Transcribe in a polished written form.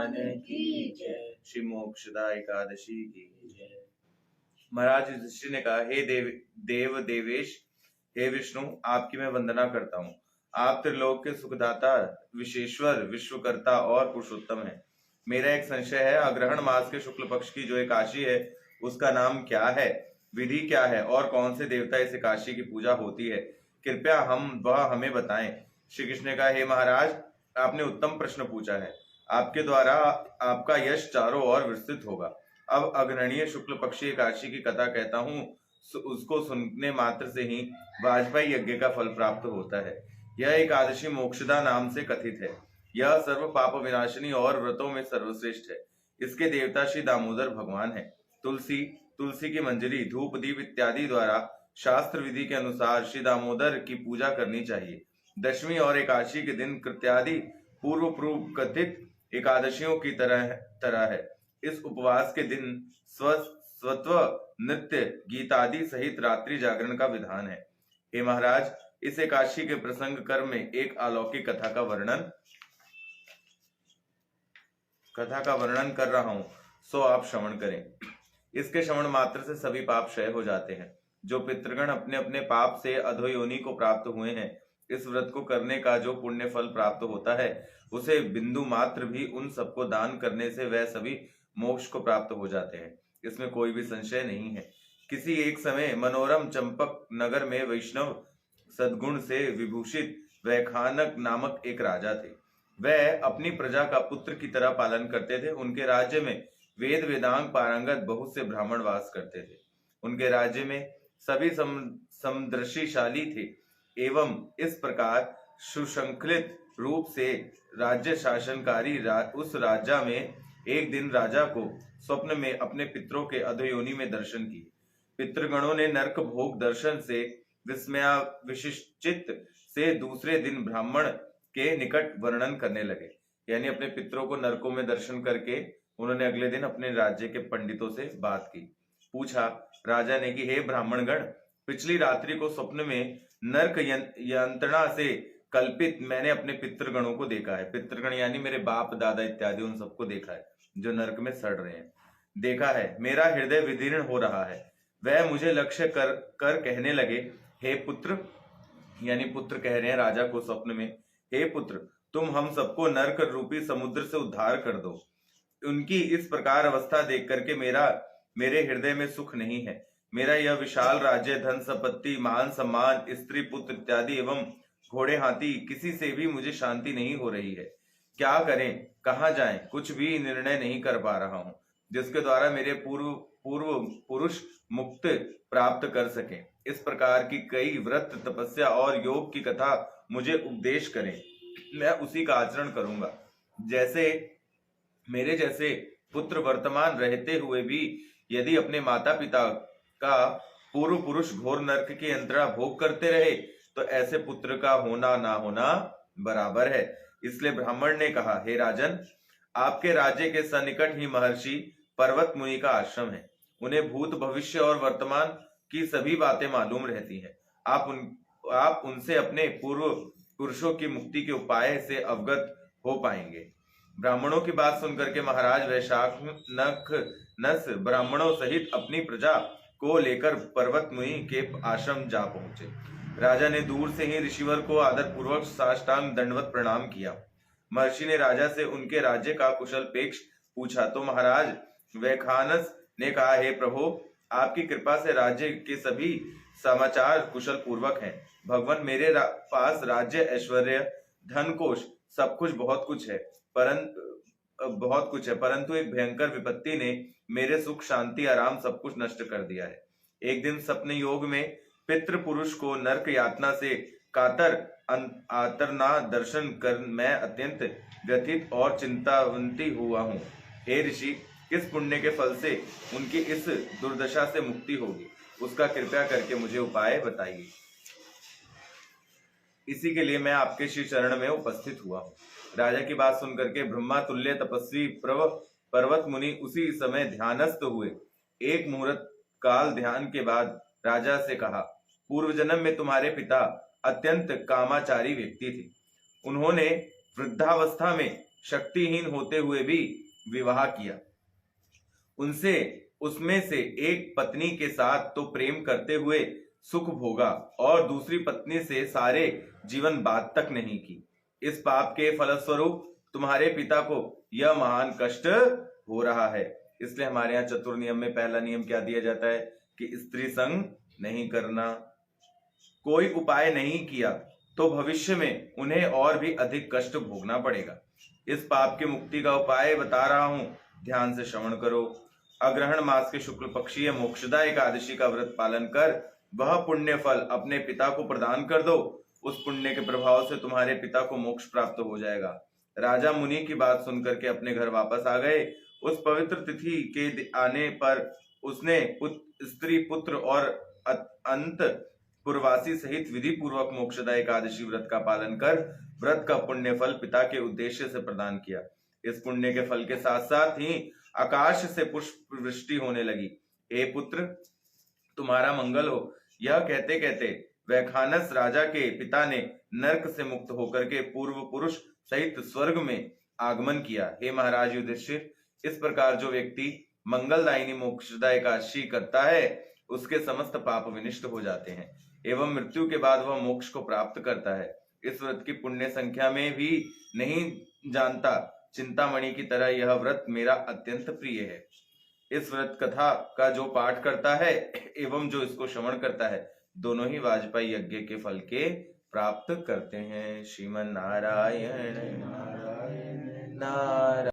भगवान की जय। श्री मोक्षदा एकादशी की जय। महाराज युधिष्ठिर ने कहा, हे देव देवेश, हे विष्णु, आपकी मैं वंदना करता हूँ। आप त्रिलोक के सुखदाता, विश्वेश्वर, विश्वकर्ता और पुरुषोत्तम हैं। मेरा एक संशय है, अग्रहण मास के शुक्ल पक्ष की जो एकादशी है उसका नाम क्या है, विधि क्या है और कौन से देवता इस एकादशी की पूजा होती है, कृपया वह हमें बताएं। श्री कृष्ण ने कहा, हे महाराज, आपने उत्तम प्रश्न पूछा है। आपके द्वारा आपका यश चारों ओर विस्तृत होगा। अब अग्रणीय शुक्ल पक्षी एकादशी की कथा कहता हूँ, उसको सुनने मात्र से ही वाजपेयी यज्ञ का फल प्राप्त होता है। यह एकादशी मोक्षदा नाम से कथित है। यह सर्व पाप विनाशिनी और व्रतों में सर्वश्रेष्ठ है। इसके देवता श्री दामोदर भगवान है। तुलसी की मंजरी, धूप, दीप इत्यादि द्वारा शास्त्र विधि के अनुसार श्री दामोदर की पूजा करनी चाहिए। दशमी और एकादशी के दिन कृत्यादि पूर्व कथित एकादशियों की तरह है। इस उपवास के दिन स्वत्व नृत्य, गीतादि सहित रात्रि जागरण का विधान है। हे महाराज, इस एकादशी के प्रसंग कर्म में एक अलौकिक कथा का वर्णन कर रहा हूं, सो आप श्रवण करें। इसके श्रवण मात्र से सभी पाप क्षय हो जाते हैं। जो पितृगण अपने अपने पाप से अधोयोनि को प्राप्त हुए हैं, इस व्रत को करने का जो पुण्य फल प्राप्त होता है, उसे बिंदु मात्र भी उन सबको दान करने से वह सभी मोक्ष को प्राप्त हो जाते हैं। इसमें कोई भी संशय नहीं है। किसी एक समय मनोरम चंपक नगर में वैष्णव सद्गुण से विभूषित वैखानक नामक एक राजा थे। वह अपनी प्रजा का पुत्र की तरह पालन करते थे। उनके राज्य में वेद वेदांग पारंगत बहुत से ब्राह्मण वास करते थे। उनके राज्य में सभी समदृशिशाली थे एवं इस प्रकार सुशृंखलित रूप से राज्य शासनकारी उस राजा में एक दिन राजा को स्वप्न में अपने पितरों के अधोयोनि में दर्शन किए। पितृगणों ने नरक भोग दर्शन से विशिष्ट से दूसरे दिन ब्राह्मण के निकट वर्णन करने लगे। यानी अपने पितरों को नरकों में दर्शन करके उन्होंने अगले दिन अपने राज्य के पंडितों से बात की। पूछा राजा ने कि हे ब्राह्मणगण, पिछली रात्रि को स्वप्न में नरक यंत्रणा से कल्पित मैंने अपने पितृगणों को देखा है। पितृगण यानी मेरे बाप दादा इत्यादि, उन सबको देखा है जो नरक में सड़ रहे हैं। देखा है, मेरा हृदय विदीर्ण हो रहा है। वह मुझे लक्ष्य कर कहने लगे, हे पुत्र, यानी पुत्र कह रहे हैं राजा को स्वप्न में, हे पुत्र, तुम हम सबको नरक रूपी समुद्र से उद्धार कर दो। उनकी इस प्रकार अवस्था देख करके मेरे हृदय में सुख नहीं है। मेरा यह विशाल राज्य, धन संपत्ति, मान सम्मान, स्त्री पुत्र इत्यादि एवं घोड़े हाथी, किसी से भी मुझे शांति नहीं हो रही है। क्या करें, कहाँ जाएं, कुछ भी निर्णय नहीं कर पा रहा हूँ जिसके द्वारा मेरे पूर्व पुरुष मुक्त प्राप्त कर सके। इस प्रकार की कई व्रत, तपस्या और योग की कथा मुझे उपदेश करें, मैं उसी का आचरण करूंगा। जैसे मेरे जैसे पुत्र वर्तमान रहते हुए भी यदि अपने माता पिता का पूर्व पुरुष घोर नरक की यंत्रणा भोग करते रहे, तो ऐसे पुत्र का होना ना होना बराबर है। इसलिए ब्राह्मण ने कहा, हे राजन, आपके राज्य के सन्निकट ही महर्षि पर्वत मुनि का आश्रम है। उन्हें भूत, भविष्य और वर्तमान की सभी बातें मालूम रहती हैं। आप उनसे अपने पूर्व पुरुषों की मुक्ति के उपाय से अवगत हो पाएंगे। ब्राह्मणों की बात सुनकर के महाराज वैशाखनस ब्राह्मणों सहित अपनी प्रजा को लेकर पर्वत मुनि के आश्रम जा पहुंचे। राजा ने दूर से ही ऋषिवर को आदर पूर्वक साष्टांग दंडवत प्रणाम किया। महर्षि ने राजा से उनके राज्य का कुशल पेक्ष पूछा तो महाराज वैखानस ने कहा, हे प्रभु, आपकी कृपा से राज्य के सभी समाचार कुशल पूर्वक हैं। भगवान, मेरे पास राज्य, ऐश्वर्य, धन कोश सब कुछ बहुत कुछ है, परंतु एक भयंकर विपत्ति ने मेरे सुख, शांति, आराम सब कुछ नष्ट कर दिया है। एक दिन सपन योग में पितृ पुरुष को नरक यातना से आतरना दर्शन कर मैं अत्यंत व्यथित और चिंतावंती हुआ हूँ। हे ऋषि, किस पुण्य के फल से उनकी इस दुर्दशा से मुक्ति होगी, उसका कृपया करके मुझे उपाय बताइए। इसी के लिए मैं आपके श्री चरण में उपस्थित हुआ हूँ। राजा की बात सुनकर के ब्रह्मा तुल्य तपस्वी पर्वत मुनि उसी समय ध्यानस्थ हुए। एक मुहूर्त काल ध्यान के बाद राजा से कहा, पूर्व जन्म में तुम्हारे पिता अत्यंत कामाचारी व्यक्ति थे। उन्होंने वृद्धावस्था में शक्तिहीन होते हुए भी विवाह किया। उनसे उसमें से एक पत्नी के साथ तो प्रेम करते हुए सुख भोगा और दूसरी पत्नी से सारे जीवन बात तक नहीं की। इस पाप के फलस्वरूप तुम्हारे पिता को यह महान कष्ट हो रहा है। इसलिए हमारे यहाँ चतुर नियम में पहला नियम क्या दिया जाता है कि स्त्री संग नहीं करना। कोई उपाय नहीं किया तो भविष्य में उन्हें और भी अधिक कष्ट भोगना पड़ेगा। इस पाप की मुक्ति का उपाय बता रहा हूं, ध्यान से श्रवण करो। अग्रहण मास के शुक्ल पक्षीय मोक्षदा एकादशी का व्रत पालन कर वह पुण्य फल अपने पिता को प्रदान कर दो। उस पुण्य के प्रभाव से तुम्हारे पिता को मोक्ष प्राप्त हो जाएगा। राजा मुनि की बात सुनकर के अपने घर वापस आ गए। उस पवित्र तिथि के आने पर उसने स्त्री पुत्र और अंत पूर्वासी सहित विधि पूर्वक मोक्षदा एकादशी व्रत का पालन कर व्रत का पुण्य फल पिता के उद्देश्य से प्रदान किया। इस पुण्य के फल के साथ साथ ही आकाश से पुष्प वृष्टि होने लगी। हे पुत्र, तुम्हारा मंगल हो। यह कहते कहते वैखानस राजा के पिता ने नरक से मुक्त होकर के पूर्व पुरुष सहित स्वर्ग में आगमन किया। हे महाराज युधिष्ठिर, इस प्रकार जो व्यक्ति मंगलदायिनी मोक्षदा एकादशी करता है उसके समस्त पाप विनिष्ट हो जाते हैं एवं मृत्यु के बाद वह मोक्ष को प्राप्त करता है। इस व्रत की पुण्य संख्या में भी नहीं जानता। चिंतामणि की तरह यह व्रत मेरा अत्यंत प्रिय है। इस व्रत कथा का जो पाठ करता है एवं जो इसको श्रवण करता है दोनों ही वाजपेयी यज्ञ के फल के प्राप्त करते हैं। श्रीमन नारायण नारायण नारायण।